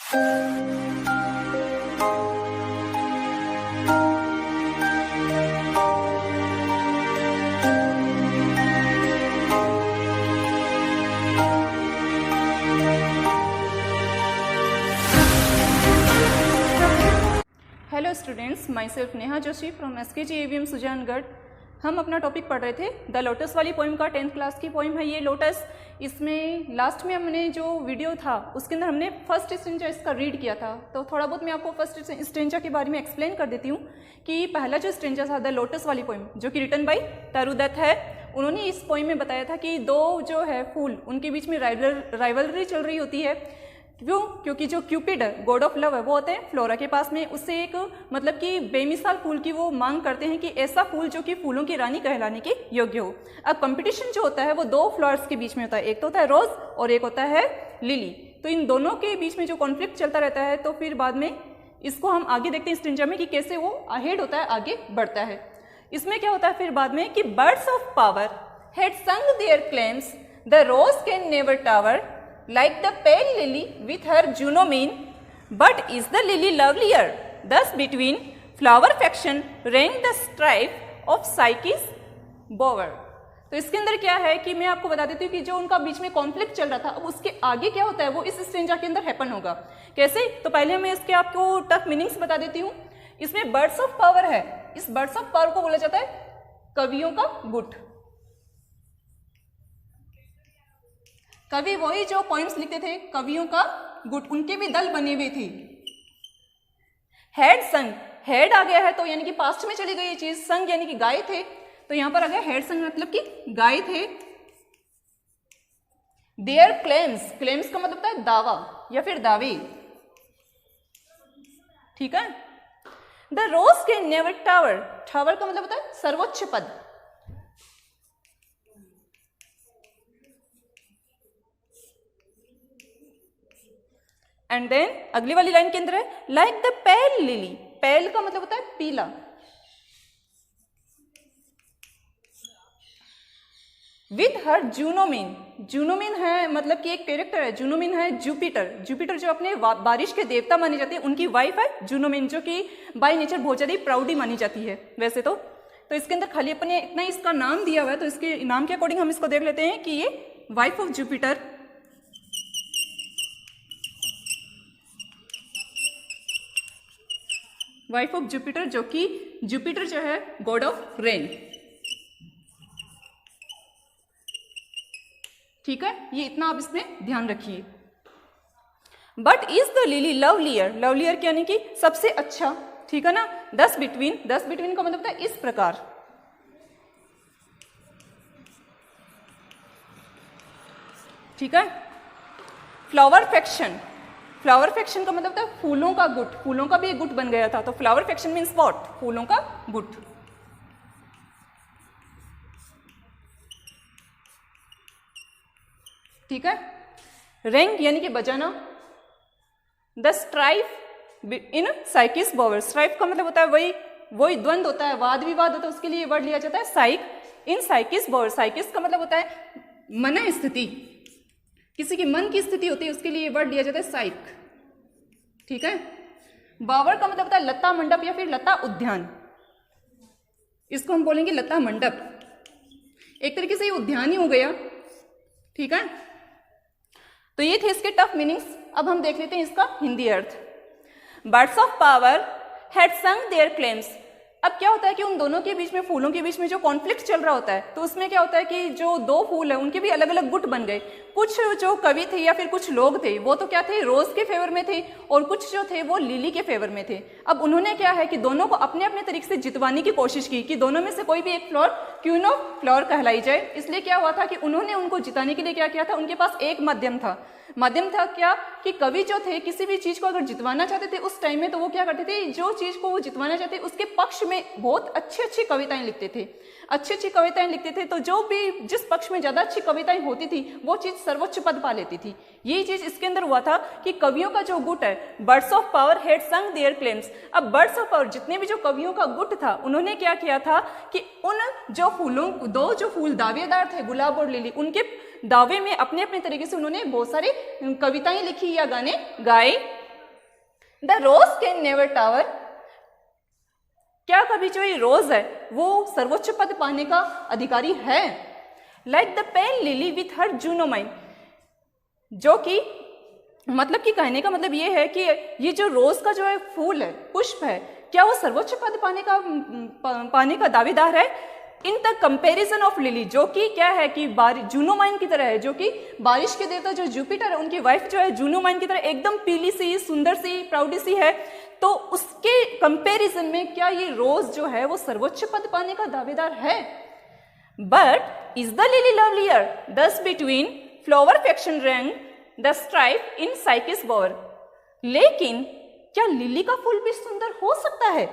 Hello students, my self Neha Joshi from SKG AVM Sujangarh. हम अपना topic पढ़ रहे थे द लोटस वाली पोइम का, 10th क्लास की पोइम है ये लोटस। इसमें लास्ट में हमने जो वीडियो था उसके अंदर हमने फर्स्ट स्टेंजा इसका रीड किया था, तो थोड़ा बहुत मैं आपको फर्स्ट स्टेंजा के बारे में एक्सप्लेन कर देती हूँ कि पहला जो स्टेंजा था द लोटस वाली पोइम, जो कि रिटन बाई तरुदत्त है, उन्होंने इस पोइम में बताया था कि दो जो है फूल, उनके बीच में राइवलरी चल रही होती है। क्यों? क्योंकि जो क्यूपिड है, गॉड ऑफ लव है, वो होते हैं फ्लोरा के पास में। उससे एक मतलब कि बेमिसाल फूल की वो मांग करते हैं कि ऐसा फूल जो कि फूलों की रानी कहलाने के योग्य हो। अब कंपटीशन जो होता है वो दो फ्लावर्स के बीच में होता है, एक तो होता है रोज और एक होता है लिली। तो इन दोनों के बीच में जो कॉन्फ्लिक्ट चलता रहता है, तो फिर बाद में इसको हम आगे देखते हैं इस स्टेंजा में कि कैसे वो अहेड होता है, आगे बढ़ता है। इसमें क्या होता है फिर बाद में कि birds of power had sung their claims, the rose can never tower like the pale lily with her Juno mean, but is the lily lovelier? Thus between flower faction rang the strife of Psyche's bower. तो इसके अंदर क्या है कि मैं आपको बता देती हूँ कि जो उनका बीच में कॉन्फ्लिक्ट चल रहा था, अब उसके आगे क्या होता है वो इस स्टेंजा के अंदर हैपन होगा। कैसे? तो पहले मैं इसके आपको टफ मीनिंग्स बता देती हूँ। इसमें बर्ड्स ऑफ पावर है, इस बर्ड्स ऑफ पावर को बोला जाता है कवियों का गुट। कवि वही जो पोइम्स लिखते थे, कवियों का गुट, उनके भी दल बने हुए थे। हेड संग, हेड आ गया है तो यानी कि पास्ट में चली गई ये चीज, संग यानी कि गाय थे, तो यहां पर आ गया हेड संग मतलब कि गाय थे। देयर क्लेम्स, क्लेम्स का मतलब होता है दावा या फिर दावे, ठीक है। The rose can never tower, tower का मतलब होता है सर्वोच्च पद। एंड देन अगली वाली लाइन के अंदर है लाइक द पेल लिली, पेल का मतलब होता है पीला। विद हर जूनोमीन, जूनोमीन है मतलब कि एक कैरेक्टर है, जूनोमीन है जुपिटर, जुपिटर जो अपने बारिश के देवता माने जाते हैं, उनकी वाइफ है जूनोमीन, जो कि बाय नेचर बहुत ज्यादा प्राउडी मानी जाती है वैसे तो इसके अंदर खाली अपने इतना इसका नाम दिया हुआ है, तो इसके नाम के अकॉर्डिंग हम इसको देख लेते हैं कि ये wife of Jupiter. Wife of Jupiter, जो कि जुपिटर जो है गॉड ऑफ रेन, ठीक है, ये इतना आप इसमें ध्यान रखिए। But is the lily lovelier, lovelier यानी कि सबसे अच्छा, ठीक है ना। दस बिटवीन, दस बिटवीन का मतलब होता है इस प्रकार, ठीक है। फ्लावर फैक्शन, फ्लावर फैक्शन का मतलब होता है फूलों का गुट, फूलों का भी एक गुट बन गया था, तो फ्लावर फैक्शन मीन्स व्हाट? फूलों का गुट, ठीक है। रेंग यानी कि बजाना। द स्ट्राइफ इन साइकिस बोवर, स्ट्राइफ का मतलब होता है वही द्वंद होता है, वाद विवाद होता है, उसके लिए वर्ड लिया जाता है साइक इन साइकिस बोवर। साइकिस का मतलब होता है मन स्थिति, किसी की मन की स्थिति होती है, उसके लिए वर्ड लिया जाता है साइक, ठीक है। बावर का मतलब होता है लता मंडप या फिर लता उद्यान, इसको हम बोलेंगे लता मंडप, एक तरीके से ये उद्यान ही हो गया, ठीक है। तो ये थे इसके टफ मीनिंग्स। अब हम देख लेते हैं इसका हिंदी अर्थ। Birds of power had sung their claims. अब क्या होता है कि उन दोनों के बीच में, फूलों के बीच में जो कॉन्फ्लिक्ट चल रहा होता है, तो उसमें क्या होता है कि जो दो फूल है उनके भी अलग अलग गुट बन गए। कुछ जो कवि थे या फिर कुछ लोग थे वो तो क्या थे, रोज के फेवर में थे, और कुछ जो थे वो लिली के फेवर में थे। अब उन्होंने क्या है कि दोनों को अपने अपने तरीके से जितवाने की कोशिश की कि दोनों में से कोई भी एक फ्लोर क्वीन ऑफ फ्लोर कहलाई जाए। इसलिए क्या हुआ था कि उन्होंने उनको जिताने के लिए क्या किया था, उनके पास एक माध्यम था। माध्यम था क्या कि कवि जो थे किसी भी चीज को अगर जितवाना चाहते थे उस टाइम में, तो वो क्या करते थे, जो चीज को वो जितवाना चाहते उसके पक्ष में बहुत अच्छी अच्छी कविताएं लिखते थे, अच्छी अच्छी कविताएं लिखते थे। तो जो भी जिस पक्ष में ज्यादा अच्छी कविताएं होती थी वो चीज सर्वोच्च पद पा लेती थी। यही चीज इसके अंदर हुआ था कि कवियों का जो गुट है, birds of power had sung their claims. अब बर्ड्स ऑफ पावर, जितने भी जो कवियों का गुट था, उन्होंने क्या किया था कि उन जो फूलों, दो जो फूल दावेदार थे, गुलाब और लिली, उनके दावे में अपने अपने तरीके से उन्होंने बहुत सारी कविताएं लिखी या गाने गाए। The rose can never tower, क्या कभी जो ये रोज है वो सर्वोच्च पद पाने का अधिकारी है? Like the pen lily with her जूनोमाइन, जो कि मतलब कि कहने का मतलब ये है कि ये जो रोज का जो है फूल है, पुष्प है, क्या वो सर्वोच्च पद पाने का दावेदार है? In the comparison of lily, जो कि क्या है कि जूनोमाइन की तरह है, जो कि बारिश के देवता जो जुपिटर है उनकी वाइफ जो है जूनोमाइन की तरह एकदम पीली सी, सुंदर सी, प्राउडी सी है। तो उसके कंपेरिजन में क्या ये रोज जो है वो सर्वोच्च पद पाने का दावेदार है? But is the lily lovelier thus between flower faction rank the stripe in साइकिस बोवर, लेकिन क्या लिली का फूल भी सुंदर हो सकता है?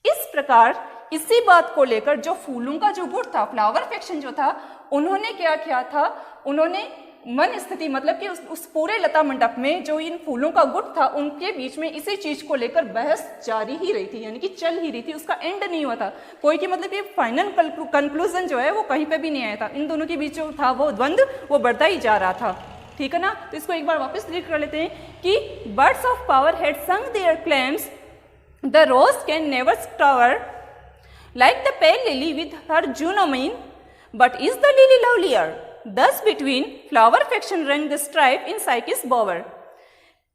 इस प्रकार इसी बात को लेकर जो फूलों का जो गुट था, फ्लावर फैक्शन जो था, उन्होंने क्या किया था, उन्होंने मन स्थिति मतलब कि उस पूरे लता मंडप में जो इन फूलों का गुट था उनके बीच में इसी चीज को लेकर बहस जारी ही रही थी, यानी कि चल ही रही थी, उसका एंड नहीं हुआ था कोई कि मतलब कि फाइनल कंक्लूजन जो है वो कहीं पे भी नहीं आया था। इन दोनों के बीच जो था वो द्वंद्व वो बढ़ता ही जा रहा था। ठीक है ना, तो इसको एक बार वापस रीड कर लेते हैं कि birds of power had sung their claims, the rose can never tower like the pale lily with her Junomine, but is the lily lovelier? Thus between flower faction ran the strife in Psyche's bower.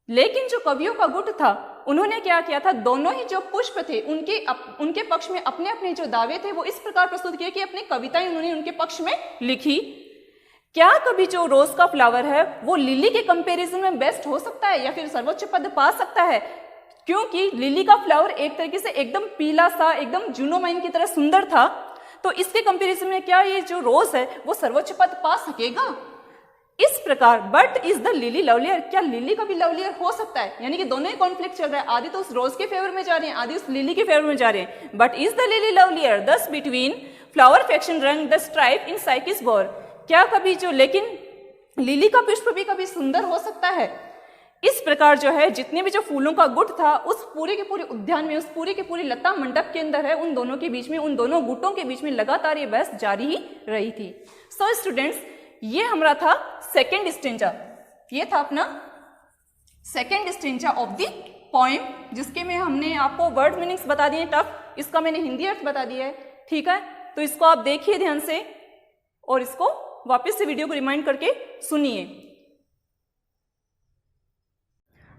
लेकिन जो कवियों का गुट था उन्होंने क्या किया था, दोनों ही जो पुष्प थे उनके पक्ष में अपने अपने जो दावे थे वो इस प्रकार प्रस्तुत किए कि अपनी कविताएं उन्होंने उनके पक्ष में लिखी। क्या कभी जो रोज का फ्लावर है वो लिली के कंपैरिजन में बेस्ट हो सकता है या फिर सर्वोच्च पद पा सकता है? क्योंकि लिली का फ्लावर एक तरीके से एकदम पीला सा, एकदम जूनोमाइन की तरह सुंदर था, तो इसके कंपैरिजन में क्या ये जो रोज है वो सर्वोच्च पद पा सकेगा? इस प्रकार but is the lily lovelier, क्या लिली का भी लवलियर हो सकता है? यानी कि दोनों ही कॉन्फ्लिक्ट चल रहा है, आधी तो उस रोज के फेवर में जा रही है, आधी उस लिली के फेवर में जा रहे हैं। But is the lily lovelier thus between flower faction रंग the stripe in cycas bore, क्या कभी जो लेकिन लिली का पुष्प भी कभी सुंदर हो सकता है? इस प्रकार जो है जितने भी जो फूलों का गुट था उस पूरे के पूरे उद्यान में, उस पूरी के पूरी लता मंडप के अंदर है, उन दोनों के बीच में, उन दोनों गुटों के बीच में लगातार ये बहस जारी ही रही थी। सो स्टूडेंट्स, ये हमारा था सेकेंड स्टेंजा, ये था अपना second stanza of the poem, जिसके में हमने आपको वर्ड मीनिंग्स बता दिए टफ, इसका मैंने हिंदी अर्थ बता दिया है। ठीक है, तो इसको आप देखिए ध्यान से और इसको वापस से वीडियो को रिमाइंड करके सुनिए।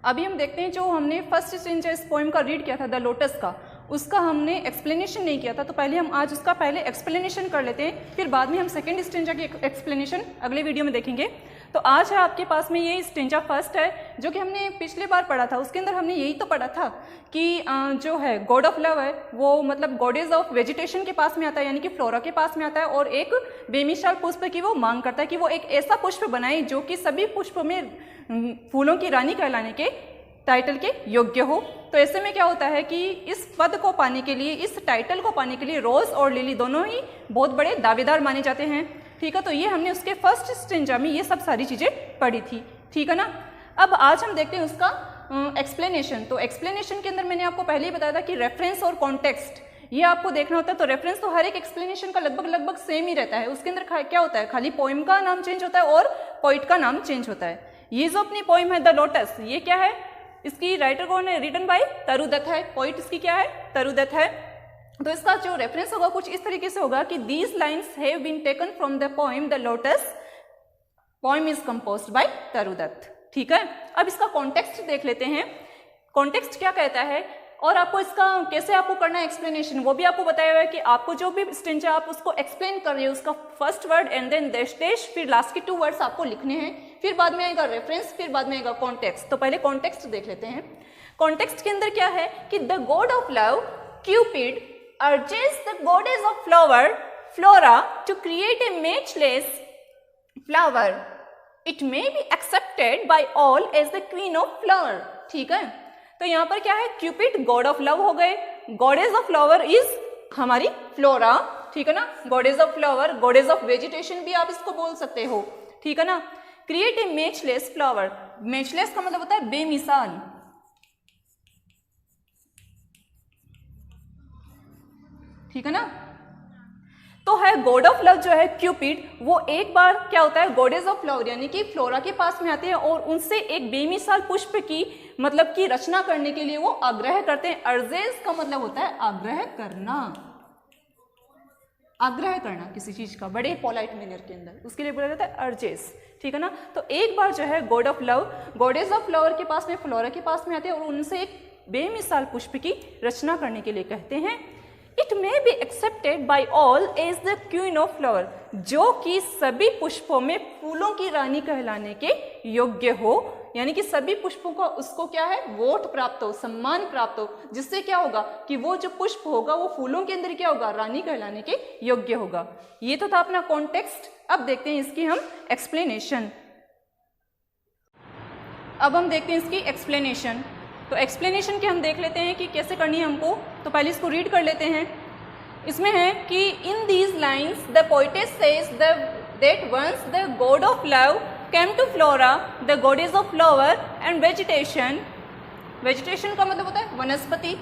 अभी हम देखते हैं जो हमने फर्स्ट स्टेंजा इस पोएम का रीड किया था द लोटस का, उसका हमने एक्सप्लेनेशन नहीं किया था, तो पहले हम आज उसका पहले एक्सप्लेनेशन कर लेते हैं, फिर बाद में हम सेकंड स्टेंजा की एक्सप्लेनेशन अगले वीडियो में देखेंगे। तो आज है आपके पास में ये स्टेंजा फर्स्ट है जो कि हमने पिछले बार पढ़ा था, उसके अंदर हमने यही तो पढ़ा था कि जो है गॉड ऑफ लव है वो मतलब गॉडेज ऑफ वेजिटेशन के पास में आता है, यानी कि फ्लोरा के पास में आता है, और एक बेमिसाल पुष्प की वो मांग करता है कि वो एक ऐसा पुष्प बनाए जो कि सभी पुष्प में फूलों की रानी कहलाने के टाइटल के योग्य हो। तो ऐसे में क्या होता है कि इस पद को पाने के लिए, इस टाइटल को पाने के लिए रोज और लिली दोनों ही बहुत बड़े दावेदार माने जाते हैं। ठीक है, तो ये हमने उसके फर्स्ट स्टेंजा में ये सब सारी चीजें पढ़ी थी। ठीक है ना, अब आज हम देखते हैं उसका एक्सप्लेनेशन। तो एक्सप्लेनेशन के अंदर मैंने आपको पहले ही बताया था कि रेफरेंस और कॉन्टेक्स्ट ये आपको देखना होता है। तो रेफरेंस तो हर एक एक्सप्लेनेशन का लगभग सेम ही रहता है, उसके अंदर क्या होता है, खाली पोइम का नाम चेंज होता है और पोइट का नाम चेंज होता है। ये जो अपनी पोइम है द लोटस, ये क्या है, इसकी राइटर कौन है, रिटन बाय तरुदत्त है, पोइट इसकी क्या है, तरुदत्त है। तो इसका जो रेफरेंस होगा कुछ इस तरीके से होगा कि these lines have been taken from the poem the lotus, poem is composed bye तरुदत्त। ठीक है, अब इसका कॉन्टेक्स्ट देख लेते हैं, कॉन्टेक्स्ट क्या कहता है और आपको इसका कैसे आपको करना है एक्सप्लेनेशन, वो भी आपको बताया हुआ है कि आपको जो भी स्टेंजा आप उसको एक्सप्लेन कर रहे हो, उसका फर्स्ट वर्ड एंड देन देश, फिर लास्ट के 2 वर्ड्स आपको लिखने हैं, फिर बाद में आएगा रेफरेंस, फिर बाद में आएगा कॉन्टेक्स्ट। तो पहले कॉन्टेक्स्ट देख लेते हैं। कॉन्टेक्स्ट के अंदर क्या है कि the god of love Cupid urges the goddess of flower Flora to create a matchless flower. It may be accepted by all as the queen of flower. ठीक है, तो यहाँ पर क्या है, क्यूपिड गॉड ऑफ लव हो गए, goddess of flower is हमारी फ्लोरा। ठीक है ना, goddess of flower, goddess of vegetation भी आप इसको बोल सकते हो। ठीक है ना, create a matchless flower, matchless का मतलब होता है बेमिसाल। ठीक है ना, तो है गॉड ऑफ लव जो है क्यूपिड, वो एक बार क्या होता है गॉडेस ऑफ फ्लावर यानी कि फ्लोरा के पास में आते हैं और उनसे एक बेमिसाल पुष्प की मतलब की रचना करने के लिए वो आग्रह करते हैं। अर्जेस का मतलब होता है आग्रह करना, आग्रह करना किसी चीज का बड़े पोलाइट मैनर के अंदर, उसके लिए बोला जाता है अर्जेस, ठीक है ना। तो एक बार जो है God of love goddess of flower के पास में फ्लोरा के पास में आते हैं और उनसे एक बेमिसाल पुष्प की रचना करने के लिए कहते हैं। It may be accepted by all as the queen of flower, जो कि सभी पुष्पों में फूलों की रानी कहलाने के योग्य हो, यानी कि सभी पुष्पों को उसको क्या है वोट प्राप्त हो, सम्मान प्राप्त हो, जिससे क्या होगा कि वो जो पुष्प होगा वो फूलों के अंदर क्या होगा रानी कहलाने के योग्य होगा। ये तो था अपना कॉन्टेक्स्ट। अब देखते हैं इसकी हम एक्सप्लेनेशन। अब हम देखते हैं इसकी एक्सप्लेनेशन। तो एक्सप्लेनेशन की हम देख लेते हैं कि कैसे करनी है हमको। तो पहले इसको रीड कर लेते हैं। इसमें है कि in these lines the poetess says that once the god of love came to Flora, the goddess of flower and vegetation. Vegetation का मतलब होता है वनस्पति।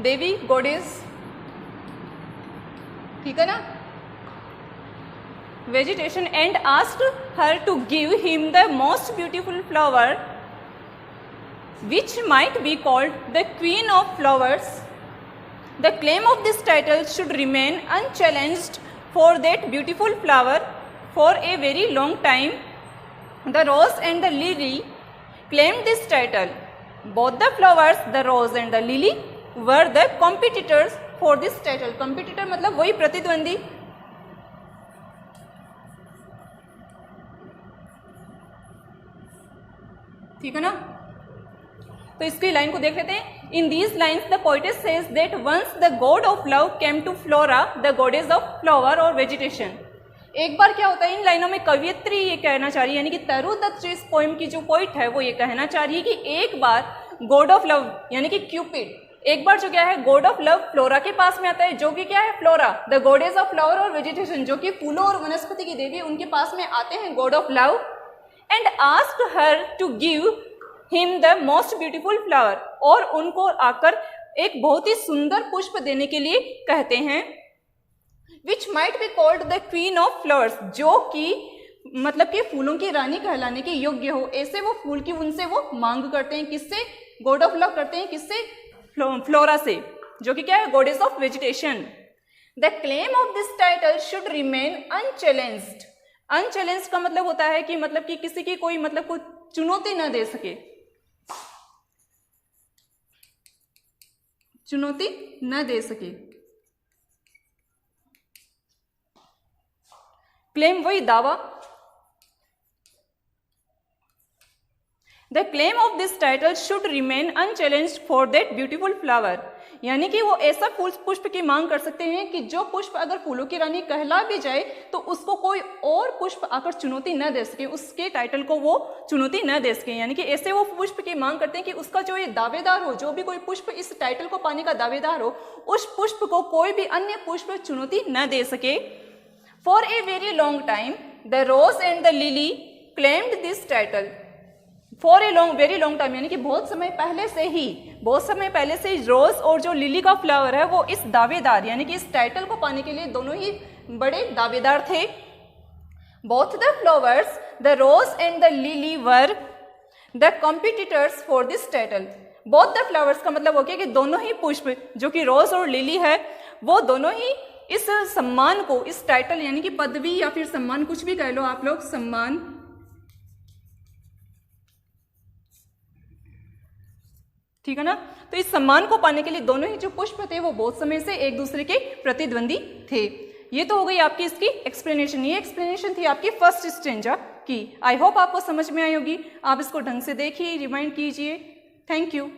देवी goddess, ठीक है ना, vegetation, and asked her to give him the most beautiful flower, which might be called the queen of flowers. The claim of this title should remain unchallenged for that beautiful flower for a very long time. The rose and the lily claimed this title. Both the flowers, the rose and the lily, were the competitors for this title. Competitor मतलब वही प्रतिद्वंदी। ठीक है ना। तो इसकी line को देख लेते हैं। In these lines the poetess says that once the god of love came to Flora, the goddess of flower और वेजिटेशन। एक बार क्या होता है इन लाइनों में कवियत्री ये कहना चाह रही है, यानी कि तरु दत्त इस पोएम की जो पोइट है वो ये कहना चाह रही है कि एक बार गॉड ऑफ लव यानी कि क्यूपिड एक बार जो क्या है गॉड ऑफ लव फ्लोरा के पास में आता है, जो कि क्या है flora the goddess of flower और वेजिटेशन, जो कि फूलों और वनस्पति की देवी, उनके पास में आते हैं god of love, and asked her to give him the most beautiful flower, और उनको आकर एक बहुत ही सुंदर पुष्प देने के लिए कहते हैं, which might be called the queen of flowers, जो कि मतलब कि फूलों की रानी कहलाने के योग्य हो। ऐसे वो फूल की उनसे वो मांग करते हैं, किससे गॉड ऑफ लव करते हैं, किससे फ्लोरा से, जो कि क्या है goddess of vegetation. The claim of this title should remain unchallenged. Unchallenged का मतलब होता है कि मतलब कि किसी की कोई मतलब कोई चुनौती न दे सके, चुनौती न दे सके। क्लेम वही दावा। The claim of this title should remain unchallenged for that beautiful flower, यानी कि वो ऐसा फूल पुष्प की मांग कर सकते हैं कि जो पुष्प अगर फूलों की रानी कहला भी जाए तो उसको कोई और पुष्प आकर चुनौती न दे सके, उसके टाइटल को वो चुनौती न दे सके। यानी कि ऐसे वो पुष्प की मांग करते हैं कि उसका जो ये दावेदार हो, जो भी कोई पुष्प इस टाइटल को पाने का दावेदार हो, उस पुष्प को कोई भी अन्य पुष्प चुनौती न दे सके। For a very long time the rose and the lily claimed this title. For a long very long time यानी कि बहुत समय पहले से ही रोज और जो लिली का फ्लावर है वो इस दावेदार यानी कि इस टाइटल को पाने के लिए दोनों ही बड़े दावेदार थे। Both the flowers the rose and the lily were the competitors for this title. Both the flowers का मतलब हो गया कि दोनों ही पुष्प जो कि रोज और लिली है वो दोनों ही इस सम्मान को, इस टाइटल यानी कि पदवी या फिर सम्मान, कुछ भी कह लो आप लोग, सम्मान, ठीक है ना। तो इस सम्मान को पाने के लिए दोनों ही जो पुष्प थे वो बहुत समय से एक दूसरे के प्रतिद्वंदी थे। ये तो हो गई आपकी इसकी एक्सप्लेनेशन। ये एक्सप्लेनेशन थी आपकी फर्स्ट स्टेंजा की। आई होप आपको समझ में आई होगी। आप इसको ढंग से देखिए, रिमाइंड कीजिए। Thank you.